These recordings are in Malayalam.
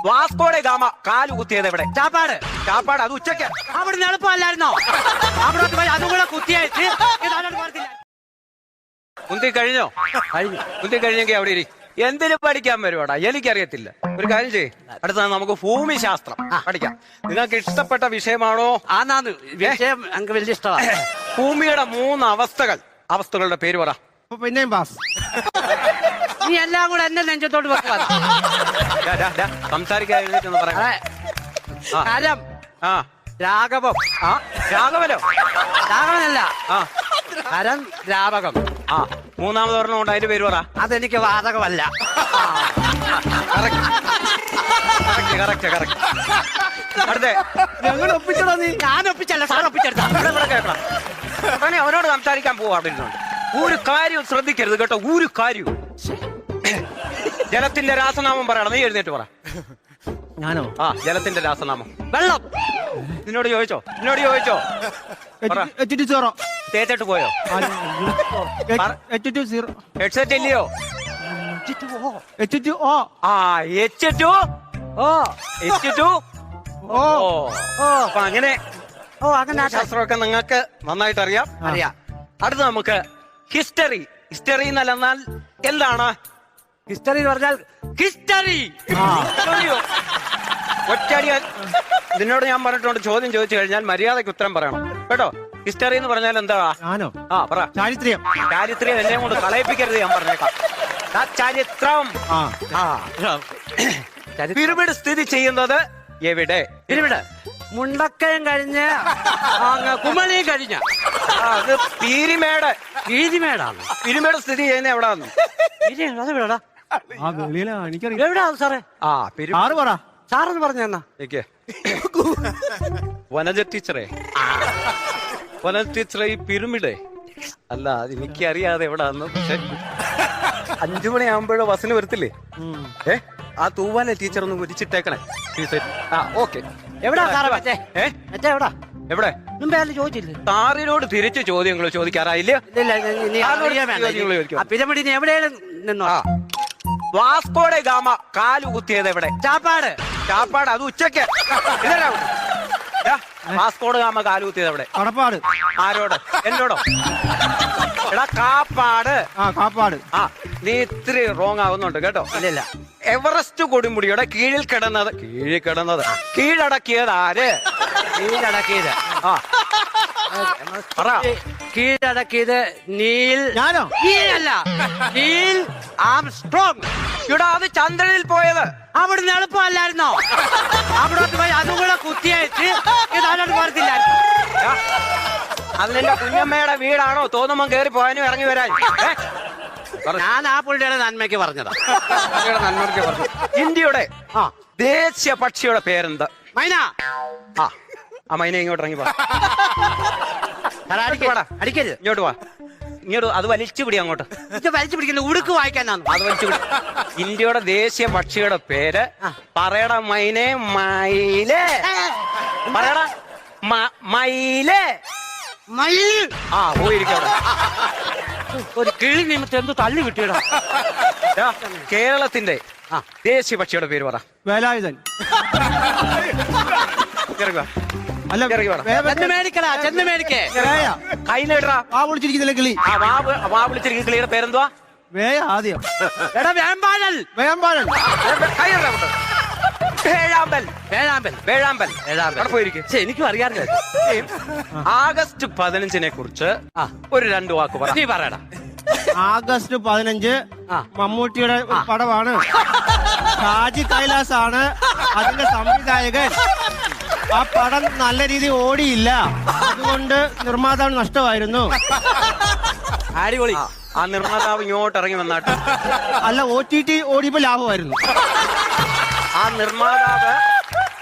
വാസ്കോടെ ഗാമ കാല് കുത്തിയത് എവിടെ? ചാപ്പാട്. ചാപ്പാട് അത് ഉച്ചയ്ക്ക്. അവിടുന്ന് എളുപ്പമല്ലായിരുന്നോ? അവിടെ പോയി അതും കൂടെ കുത്തിയയച്ച് കുന്തി കഴിഞ്ഞോ? കുന്തി കഴിഞ്ഞെങ്കിൽ അവിടെ ഇരി. എന്തിനു പഠിക്കാൻ വരുവാടാ? എനിക്കറിയത്തില്ല. ഒരു കാര്യം ചെയ്യ്, അടുത്ത നമുക്ക് ഭൂമിശാസ്ത്രം പഠിക്കാം. നിങ്ങൾക്ക് ഇഷ്ടപ്പെട്ട വിഷയമാണോ? ആന്നാന്ന് വിഷയം എനിക്ക് വലിയ ഇഷ്ടമാണ്. ഭൂമിയുടെ 3 അവസ്ഥകളുടെ പേര് പറ. പിന്നെയും പാസ്. നീ എല്ലാം കൂടെ എന്നെ നെഞ്ചത്തോട്ട് വെക്കുക. സംസാരിക്കാൻ എഴുന്നേറ്റെന്ന് പറയാം. കരം, രാഘവം. രാഘവനോ? രാഘവനല്ല, കരം രാവകം. മൂന്നാമത് ഒരെണ്ണം ഉണ്ട്, അതിന്റെ പേര് പറ. അതെനിക്ക് വാതകമല്ല. അടുത്തേ ഒപ്പിച്ചടാ നീ. ഞാൻ ഒപ്പിച്ചല്ല, സാർ ഒപ്പിച്ചെടുത്താ. അവനോട് സംസാരിക്കാൻ പോവാ. അവിടെ ഇരുന്നുണ്ട്. ഒരു കാര്യവും ശ്രദ്ധിക്കരുത് കേട്ടോ, ഒരു കാര്യവും. ജലത്തിന്റെ രാസനാമം പറയണം. നീ എഴുന്നേറ്റ് പറ. ഞാനോ? ജലത്തിന്റെ രാസനാമം. വെള്ളം. നിന്നോട് ചോദിച്ചോ? H2O. തേച്ചിട്ട് പോയോ? H2O. ഹെഡ്സെറ്റ് ഇല്ലയോ? H2O. അപ്പൊ അങ്ങനെ അങ്ങനെ ശാസ്ത്രമൊക്കെ നിങ്ങൾക്ക് നന്നായിട്ട് അറിയാം. അടുത്ത് നമുക്ക് ഹിസ്റ്ററി. ഹിസ്റ്ററി എന്നല്ലെന്നാൽ എന്താണ്? ഹിസ്റ്ററി എന്ന് പറഞ്ഞാൽ ഹിസ്റ്ററി. ഒറ്റയടിയാൻ നിന്നോട് ഞാൻ പറഞ്ഞിട്ടുണ്ട്, ചോദ്യം ചോദിച്ചു കഴിഞ്ഞാൽ മര്യാദയ്ക്ക് ഉത്തരം പറയണം കേട്ടോ. ഹിസ്റ്ററി എന്ന് പറഞ്ഞാൽ എന്താ? ഞാനോ? പറ. ചാരിത്രം. ചാരിത്രം എന്നെ കൊണ്ട് കളയിപ്പിക്കരുത്, ഞാൻ പറഞ്ഞേക്കാം. ചരിത്രം. പിരമിഡ് സ്ഥിതി ചെയ്യുന്നത് എവിടെ? പിരമിഡ് മുണ്ടക്കയം കഴിഞ്ഞ് കുമളിയും കഴിഞ്ഞ അത് പീരിമേട്. പീരിമേടാണ്. പിരമിഡ് സ്ഥിതി ചെയ്യുന്നത് എവിടാന്ന്? അതെവിടാ? എനിക്കറിയാം. എവിടാ സാറേ? ആറ് പറ. സാറെന്ന് പറഞ്ഞു തന്നാ. വനജ ടീച്ചറെ, വനജ ടീച്ചറെ, ഈ പിരമിഡ് അല്ല എനിക്കറിയാതെ എവിടാന്ന്. പക്ഷെ 5 മണിയാകുമ്പോഴോ ബസ്സിന് വരത്തില്ലേ? ആ തൂവാലെ ടീച്ചർ ഒന്ന് വിരിച്ചിട്ടേക്കണേ. ഓക്കെ. എവിടാ സാറേ? മറ്റേ എവിടാ? എവിടെ? ചോദിച്ചില്ലേ? സാറിനോട് തിരിച്ച് ചോദ്യങ്ങൾ ചോദിക്കാറായില്ല. പിരമിഡിന് എവിടെയാണ് നിന്നോ? വാസ്കോടെ ഗാമ കാല് കുത്തിയത് എവിടെ? ചാപ്പാട്. ചാപ്പാട് അത് ഉച്ചയ്ക്ക്. വാസ്കോട് ഗാമ കാല് കുത്തിയത് എവിടെ? കടപ്പാട്. ആരോട്? എന്നോടോ? എടാ കാപ്പാട്. കാപ്പാട്. നീ ഇത്തിരി റോങ് ആവുന്നുണ്ട് കേട്ടോ. ഇല്ല. എവറസ്റ്റ് കൊടുമുടിയുടെ കീഴടക്കിയത് ആര്? കീഴടക്കിയത് കീഴടക്കിയത് നീൽ. ഞാനോ? നീലല്ല, നീൽ ആംസ്ട്രോങ്. ഇവിടെ അത് ചന്ദ്രനിൽ പോയത്. അവിടുന്ന് എളുപ്പമല്ലായിരുന്നോ? അവിടെ പോയി അതും കൂടെ കുത്തിയയച്ച് പറഞ്ഞില്ലായിരുന്നു. അതിന്റെ കുഞ്ഞമ്മയുടെ വീടാണോ തോന്നുമ്പോ കേറി പോകാനും ഇറങ്ങി വരാൻ? ഞാൻ ആ പുള്ളിയുടെ നന്മയ്ക്ക് പറഞ്ഞതാ. നന്മയ്ക്ക് പറഞ്ഞു. ഇന്ത്യയുടെ ദേശീയ പക്ഷിയുടെ പേരെന്ത്? മൈന. ആ മൈന ഇങ്ങോട്ട് ഇറങ്ങി പോടാ. അടിക്കരുത്. ഇങ്ങോട്ട് വാ. ഇങ്ങോട്ട് അത് വലിച്ചു പിടി. അങ്ങോട്ട് വലിച്ചു പിടിക്കില്ല, ഉടുക്ക് വായിക്കാനാണ്. അത് വലിച്ചു പിടി. ഇന്ത്യയുടെ ദേശീയ പക്ഷിയുടെ പേര് പറയട. മൈനെ. മയിലേ. പറയടാ. മയിലേ. മയിൽ. പോയിരിക്കും. ഒരു കിളി നിമിത്തം എന്ത് തള്ളി കിട്ടിയടാ. കേരളത്തിന്റെ ദേശീയ പക്ഷിയുടെ പേര് പറ. വേലായുധൻ. ചെന്ന് മേടിക്കേ. കൈനേടാ. വിളിച്ചിരിക്കുന്നില്ല കിളി. വാ വിളിച്ചിരിക്കുന്ന കിളിയുടെ പേരെന്തുവാ? വേയ ആദ്യം. എടാ വേമ്പാഴൽ. വേമ്പാഴൽ. എനിക്കും അറിയാറില്ല. ആഗസ്റ്റ് 15-നെ കുറിച്ച് ഒരു 2 വാക്ക് പറ. നീ പറയടാ. ആഗസ്റ്റ് 15 മമ്മൂട്ടിയുടെ പടമാണ്. ഷാജി കൈലാസ് ആണ് അതിന്റെ സംവിധായകൻ. ആ പടം നല്ല രീതിയിൽ ഓടിയില്ല, അതുകൊണ്ട് നിർമ്മാതാവ് നഷ്ടമായിരുന്നു. അടിപൊളി. ആ നിർമ്മാതാവ് ഇങ്ങോട്ട് ഇറങ്ങി വന്നാട്ട്. അല്ല, OTT ഓടിയപ്പോ ലാഭമായിരുന്നു. ആ നിർമ്മാതാവ്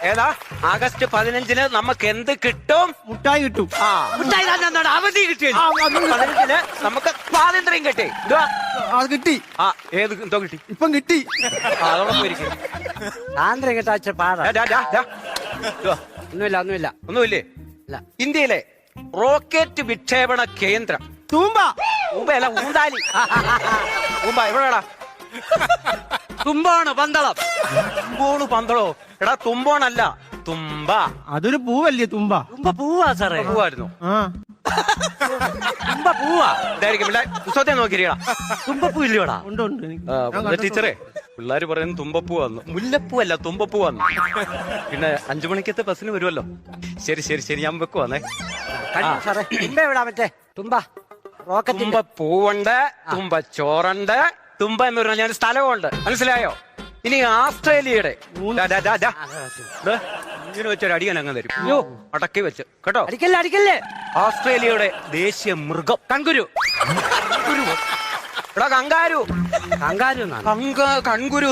ഏതാ? ആഗസ്റ്റ് 15-ന് നമുക്ക് എന്ത് കിട്ടും? മുട്ടായി കിട്ടും. അവധി കിട്ടിയ 15-ന് നമുക്ക് സ്വാതന്ത്ര്യം കിട്ടി. അത് കിട്ടി. ഏത് എന്തോ കിട്ടി? ഇപ്പം കിട്ടി. അതോടെ പോയിരിക്കും. സ്വാതന്ത്ര്യം കിട്ടാച്ച പാടാ. ഒന്നുമില്ലേ? ഇന്ത്യയിലെ റോക്കറ്റ് വിക്ഷേപണ കേന്ദ്രം? തൂമ്പ. തൂമ്പയല്ല, ഊന്താലി. തൂമ്പ എവിടെയാടാ? തുമ്പാണ് പന്തളം. തുമ്പോണ് പന്തളോ? എടാ തുമ്പോണല്ല, തുമ്പ. അതൊരു പൂവല്ലേ തുമ്പ? തുമ്പ പൂവാ സാറേ. പൂവായിരുന്നു. ആ തുമ്പ പൂവാ. ഇതായിരിക്കും പുസ്തകത്തെ നോക്കിയിരിക്കടാ. തുമ്പപ്പൂ ഇല്ലയോടാ? ഉണ്ട് ഉണ്ട് എനിക്ക്. ആ, ഞാൻ കണ്ടിട്ടുണ്ട്. ടീച്ചറെ പിള്ളേര് പറയുന്നത് തുമ്പപ്പൂ വന്നു. മുല്ലപ്പൂ അല്ല, തുമ്പപ്പൂ വന്നു. പിന്നെ 5 മണിക്കത്തെ ബസ്സിന് വരുമല്ലോ. ശരി ശരി ശരി, ഞാൻ വെക്കുവാന്നേ. കഴിഞ്ഞു സാറേ. തുമ്പ എവിടാ മറ്റേ തുമ്പ റോക്കറ്റിന്റെ? തുമ്പപ്പൂവുണ്ട്, തുമ്പ ചോറുണ്ട്, തുമ്പ എന്ന് പറഞ്ഞാൽ ഞാൻ സ്ഥലമുണ്ട്. മനസ്സിലായോ? ഇനി ആസ്ട്രേലിയയുടെ ദാ. ദേ, ഇങ്ങനെ വെച്ചൊരു അടിയാൻ അങ്ങ് തരും. അയ്യോ, അടക്കി വെച്ച് കേട്ടോ. അടിക്കല്ലേ അടിക്കല്ലേ. ഓസ്ട്രേലിയയുടെ ദേശീയ മൃഗം കൺകുരു. എടാ കങ്കാരു. കങ്കാരു കൺകുരു.